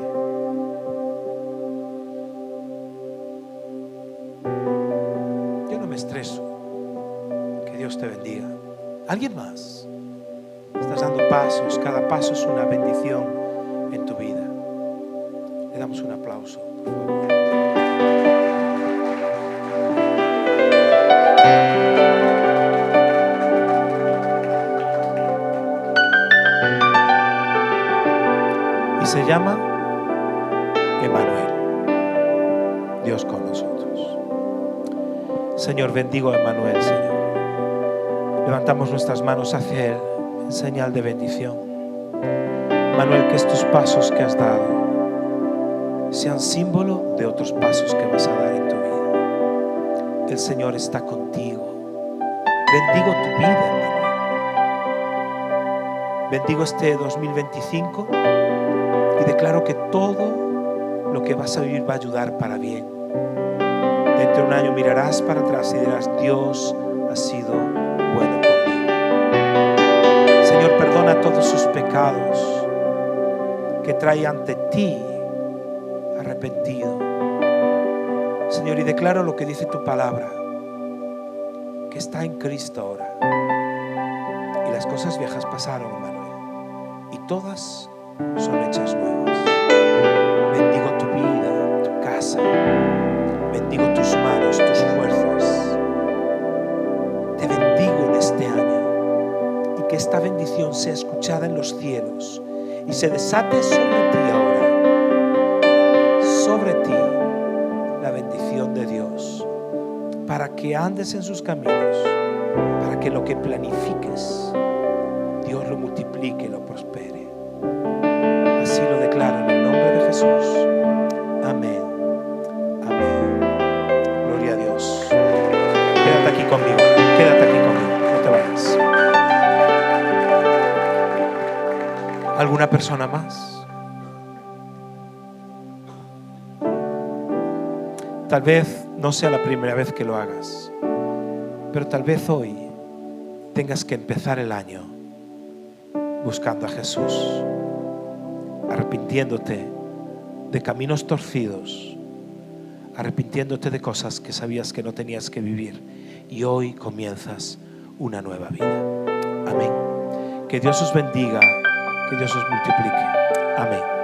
Yo no me estreso. Que Dios te bendiga. ¿Alguien más? Estás dando pasos. Cada paso es una bendición en tu vida. Le damos un aplauso, por favor. Se llama Emmanuel, Dios con nosotros. Señor, bendigo a Emmanuel, Señor. Levantamos nuestras manos hacia Él en señal de bendición. Emmanuel, que estos pasos que has dado sean símbolo de otros pasos que vas a dar en tu vida. El Señor está contigo. Bendigo tu vida, Emmanuel. Bendigo este 2025. Y declaro que todo lo que vas a vivir va a ayudar para bien. Dentro de un año mirarás para atrás y dirás: Dios ha sido bueno conmigo. Señor, perdona todos sus pecados que trae ante ti arrepentido. Señor, y declaro lo que dice tu palabra, que está en Cristo ahora. Y las cosas viejas pasaron, Emmanuel, y todas son hechas nuevas. Bendigo tu vida, tu casa. Bendigo tus manos, tus fuerzas. Te bendigo en este año, y que esta bendición sea escuchada en los cielos y se desate sobre ti ahora, sobre ti, la bendición de Dios, para que andes en sus caminos, para que lo que planifiques, Dios lo multiplique y lo prospere. Así lo declaro en el nombre de Jesús. Amén. Amén. Gloria a Dios. Quédate aquí conmigo. Quédate aquí conmigo. No te vayas. ¿Alguna persona más? Tal vez no sea la primera vez que lo hagas, pero tal vez hoy tengas que empezar el año buscando a Jesús, arrepintiéndote de caminos torcidos, arrepintiéndote de cosas que sabías que no tenías que vivir, y hoy comienzas una nueva vida. Amén. Que Dios os bendiga, que Dios os multiplique. Amén.